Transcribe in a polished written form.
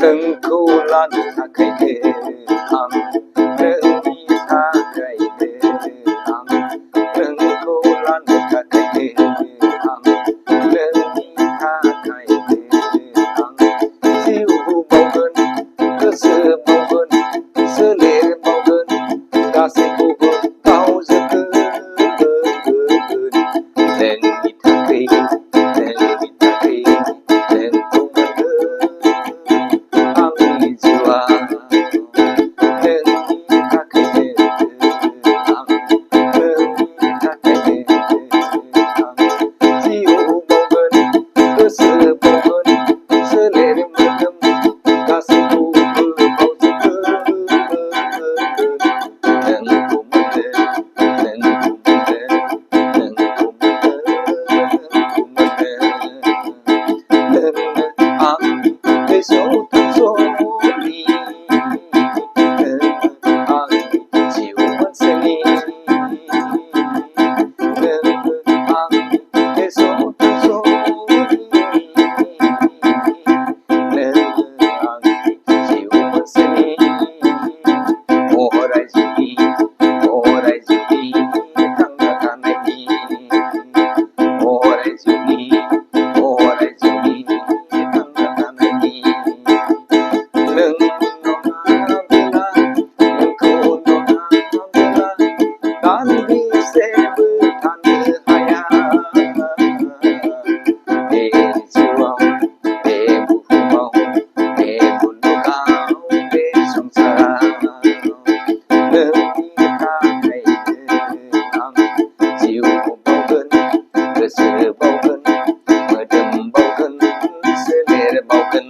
नोंखौ लानो थाखायनो आं नोंनि थाखायनो आं नोंखौ लानो थाखायनो आं नोंनि थाखायनो आं जिउ बावगोन गोसो बावगोन सोलेर बावगोन गासैखौबो बावजोबगोन नोंनि थाखाय नोंनि थाखाय नोंखौ मोनगोन आंनि जिउआ नोंनि थाखायनो आं नोंनि थाखायनो आं जिउ बावगोन गोसो बावगोन सोलेर मोदोम गासैखौबो बावजोबगोन नोंखौ मोनगोन नोंखौ मोनगोन नोंखौ मोनगोन नोंनो आंनि गोसोआव थांस'नि नोंनो आंनि जिउ मोनसेनि नोंनो आंनि गोसोआव थांस'नि नोंनो आंनि जिउ मोनसेनि अराय जिउनि थांना थानायनि अराय जिउनि थांना थानायनि नों नङाब्ला नोंखौ नङाब्ला दान्दिसेबो थानो हाया बे जिउआव बे बुहुमाव बे मुलुगाव बे संसाराव नोंनि थाखायनो आं जिउ बावगोन गोसो बावगोन मोदोम बावगोन सोलेर बावगोन